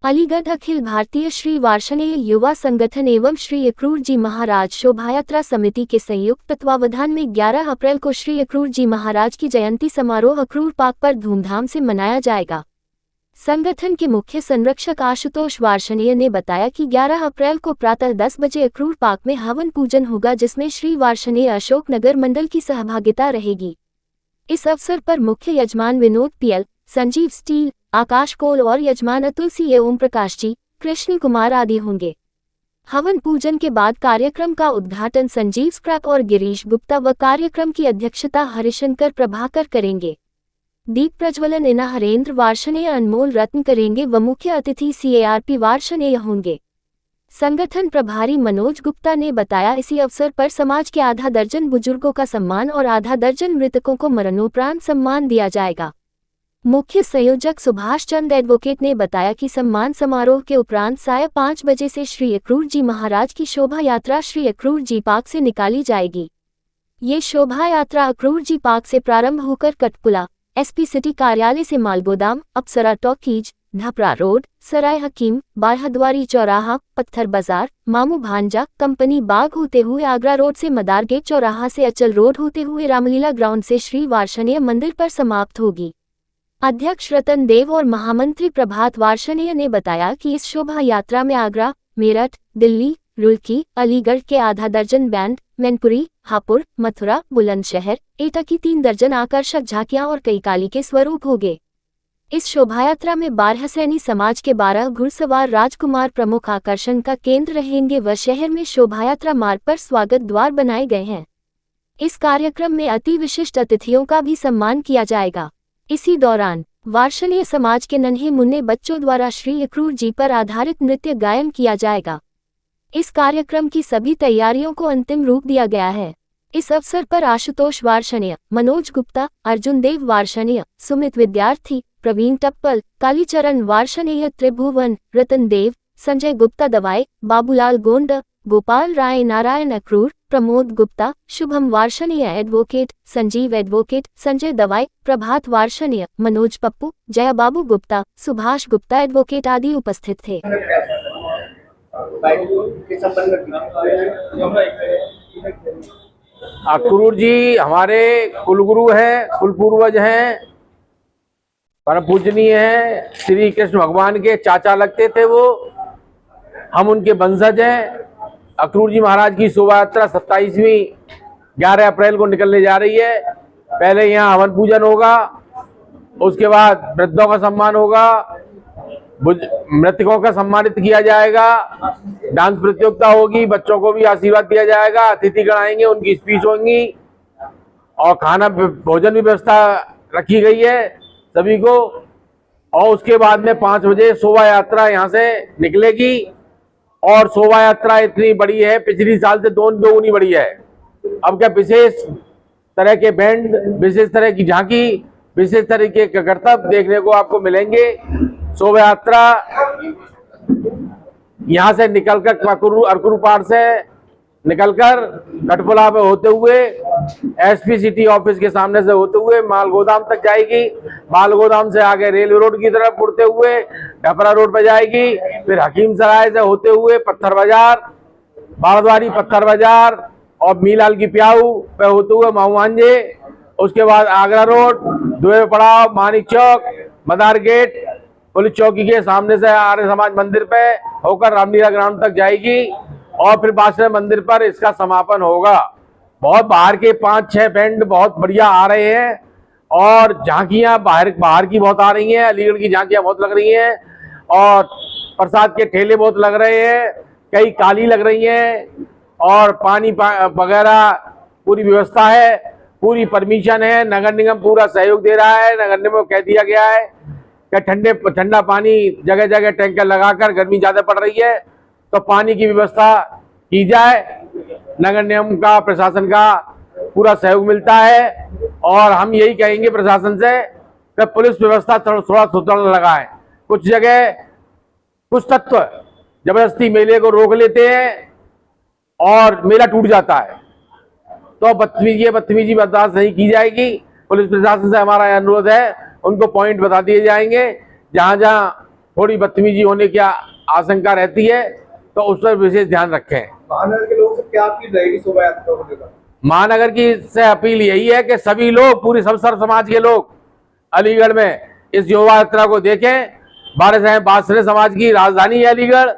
अलीगढ़ अखिल भारतीय श्री वार्षणेय युवा संगठन एवं श्री अक्रूर जी महाराज शोभायात्रा समिति के संयुक्त तत्वावधान में 11 अप्रैल को श्री अक्रूर जी महाराज की जयंती समारोह अक्रूर पार्क पर धूमधाम से मनाया जाएगा। संगठन के मुख्य संरक्षक आशुतोष वार्षणेय ने बताया कि 11 अप्रैल को प्रातः 10 बजे अक्रूर पार्क में हवन पूजन होगा, जिसमें श्री वार्षणेय अशोक नगर मंडल की सहभागिता रहेगी। इस अवसर पर मुख्य यजमान विनोद पीएल, संजीव स्टील, आकाश कोल और यजमान अतुल सी ओम प्रकाश जी, कृष्ण कुमार आदि होंगे। हवन पूजन के बाद कार्यक्रम का उद्घाटन संजीव स्क्रैप और गिरीश गुप्ता व कार्यक्रम की अध्यक्षता हरिशंकर प्रभाकर करेंगे। दीप प्रज्वलन इना हरेंद्र वार्षणेय अनमोल रत्न करेंगे व मुख्य अतिथि CARP वार्षणेय होंगे। संगठन प्रभारी मनोज गुप्ता ने बताया, इसी अवसर पर समाज के आधा दर्जन बुजुर्गों का सम्मान और आधा दर्जन मृतकों को मरणोपरांत सम्मान दिया जाएगा। मुख्य संयोजक सुभाष चंद एडवोकेट ने बताया कि सम्मान समारोह के उपरांत साया 5 बजे से श्री अक्रूर जी महाराज की शोभा यात्रा श्री अक्रूर जी पार्क से निकाली जाएगी। ये शोभा यात्रा अक्रूर जी पार्क से प्रारंभ होकर कटपुला, SP सिटी कार्यालय से मालगोदाम, अप्सरा टॉकीज, धपरा रोड, सराय हकीम, बारहद्वारी चौराहा, पत्थर बाजार, मामू भांजा, कंपनी बाग होते हुए आगरा रोड से मदार गेट चौराहा से अचल रोड होते हुए रामलीला ग्राउंड से श्री वार्षणेय मंदिर पर समाप्त होगी। अध्यक्ष रतन देव और महामंत्री प्रभात वार्षणेय ने बताया कि इस शोभा यात्रा में आगरा, मेरठ, दिल्ली, रुड़की, अलीगढ़ के आधा दर्जन बैंड, मैनपुरी, हापुड़, मथुरा, बुलंदशहर, एटा की 3 दर्जन आकर्षक झांकियां और कई काली के स्वरूप होंगे। इस शोभायात्रा में 12 सैनी समाज के 12 घुड़सवार राजकुमार प्रमुख आकर्षण का केंद्र रहेंगे व शहर में शोभायात्रा मार्ग पर स्वागत द्वार बनाए गए हैं। इस कार्यक्रम में अति विशिष्ट अतिथियों का भी सम्मान किया जाएगा। इसी दौरान वार्षणेय समाज के नन्हे मुन्ने बच्चों द्वारा श्री अक्रूर जी पर आधारित नृत्य गायन किया जाएगा। इस कार्यक्रम की सभी तैयारियों को अंतिम रूप दिया गया है। इस अवसर पर आशुतोष वार्षणेय, मनोज गुप्ता, अर्जुन देव वार्षणेय, सुमित विद्यार्थी, प्रवीण टप्पल, कालीचरण वार्षणेय, त्रिभुवन, रतन देव, संजय गुप्ता दवाई, बाबूलाल गोंड, गोपाल राय नारायण अक्रूर, प्रमोद गुप्ता, शुभम वार्षणेय एडवोकेट, संजीव एडवोकेट, संजय दवाई, प्रभात वार्षणेय, मनोज पप्पू, जया बाबू गुप्ता, सुभाष गुप्ता एडवोकेट आदि उपस्थित थे। अक्रूर जी हमारे कुलगुरु हैं, कुल पूर्वज हैं, परम पूजनीय हैं। श्री कृष्ण भगवान के चाचा लगते थे वो, हम उनके वंशज हैं। अक्रूर जी महाराज की शोभा यात्रा 27वीं 11 अप्रैल को निकलने जा रही है। पहले यहाँ हवन पूजन होगा, उसके बाद वृद्धों का सम्मान होगा, मृतकों का सम्मानित किया जाएगा, डांस प्रतियोगिता होगी, बच्चों को भी आशीर्वाद दिया जाएगा, अतिथिगण आएंगे, उनकी स्पीच होंगी और खाना भोजन भी व्यवस्था रखी गई है सभी को। और उसके बाद में 5 बजे शोभा यात्रा यहाँ से निकलेगी और शोभा यात्रा इतनी बड़ी है, पिछली साल से दोगुनी बड़ी है। अब क्या विशेष तरह के बैंड, विशेष तरह की झांकी, विशेष तरीके के करतब देखने को आपको मिलेंगे। शोभा यात्रा यहाँ से निकलकर अक्रूर पार्क से निकलकर कटपुला पे होते हुए SP सिटी ऑफिस के सामने से होते हुए मालगोदाम तक जाएगी। मालगोदाम से आगे रेलवे रोड की तरफ मुड़ते हुए डपरा रोड पर जाएगी, फिर हकीम सराय से होते हुए पत्थर बाजार, बारहद्वारी पत्थर बाजार और मीलाल की प्याऊ पे होते हुए माऊंजे, उसके बाद आगरा रोड, दुए पड़ाव, मानिक चौक, मदार गेट, पुलिस चौकी के सामने से आर्य समाज मंदिर पे होकर रामलीला ग्राउंड तक जाएगी और फिर बादशाह मंदिर पर इसका समापन होगा। बहुत बाहर के 5-6 बैंड बहुत बढ़िया आ रहे हैं और झांकियां बाहर की बहुत आ रही हैं। अलीगढ़ की झांकियां बहुत लग रही हैं और प्रसाद के ठेले बहुत लग रहे हैं, कई काली लग रही हैं और पानी वगैरह पूरी व्यवस्था है, पूरी परमिशन है। नगर निगम पूरा सहयोग दे रहा है। नगर निगम को कह दिया गया है कि ठंडा पानी जगह जगह टैंकर लगाकर, गर्मी ज्यादा पड़ रही है तो पानी की व्यवस्था की जाए। नगर निगम का, प्रशासन का पूरा सहयोग मिलता है और हम यही कहेंगे प्रशासन से कि पुलिस व्यवस्था थोड़ा सुदृढ़ लगाए। कुछ जगह कुछ तत्व जबरदस्ती मेले को रोक लेते हैं और मेला टूट जाता है, तो बदतमीजी बर्दाश्त नहीं की जाएगी। पुलिस प्रशासन से हमारा अनुरोध है, उनको पॉइंट बता दिए जाएंगे जहां जहां थोड़ी बदतमीजी होने की आशंका रहती है, तो उस पर विशेष ध्यान रखें। महानगर के लोगों से क्या अपील रहेगी शोभा यात्रा को लेकर? महानगर की से अपील यही है कि सभी लोग, पूरी सर्व समाज के लोग अलीगढ़ में इस शोभा यात्रा को देखें। बासरे समाज की राजधानी है अलीगढ़,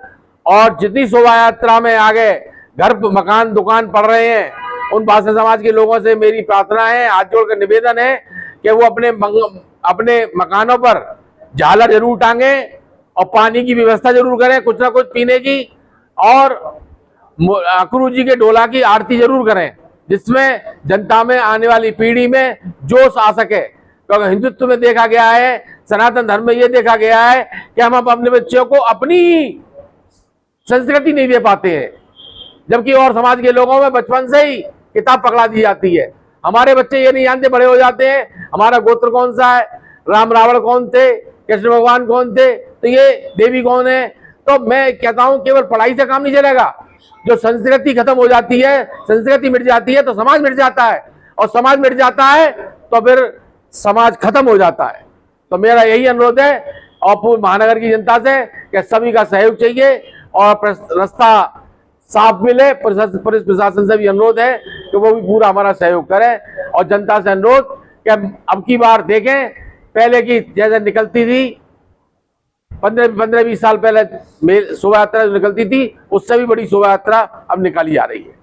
और जितनी शोभा यात्रा में आगे घर मकान दुकान पड़ रहे हैं, उन बासरे समाज के लोगों से मेरी प्रार्थना है, हाथ जोड़कर निवेदन है कि वो अपने मकानों पर झालर जरूर टांगे और पानी की व्यवस्था जरूर करें, कुछ ना कुछ पीने की, और अक्रूर जी के डोला की आरती जरूर करें, जिसमें जनता में, आने वाली पीढ़ी में जोश आ सके। क्योंकि हिंदुत्व में देखा गया है, सनातन धर्म में यह देखा गया है कि हम अपने बच्चों को अपनी संस्कृति नहीं दे पाते हैं, जबकि और समाज के लोगों में बचपन से ही किताब पकड़ा दी जाती है। हमारे बच्चे ये नहीं जानते, बड़े हो जाते हैं, हमारा गोत्र कौन सा है, राम रावण कौन थे, कृष्ण भगवान कौन थे, तो ये देवी कौन है। तो मैं कहता हूं केवल पढ़ाई से काम नहीं चलेगा। जो संस्कृति खत्म हो जाती है, संस्कृति मिट जाती है, तो समाज मिट जाता है, और समाज मिट जाता है तो फिर समाज खत्म हो जाता है। तो मेरा यही अनुरोध है और पूर्व महानगर की जनता से कि सभी का सहयोग चाहिए और रास्ता साफ मिले। पुलिस प्रशासन से भी अनुरोध है कि वो भी पूरा हमारा सहयोग करे, और जनता से अनुरोध कि अब की बार देखें, पहले की जैसे निकलती थी 15-20 साल पहले शोभा यात्रा निकलती थी, उससे भी बड़ी शोभा यात्रा अब निकाली जा रही है।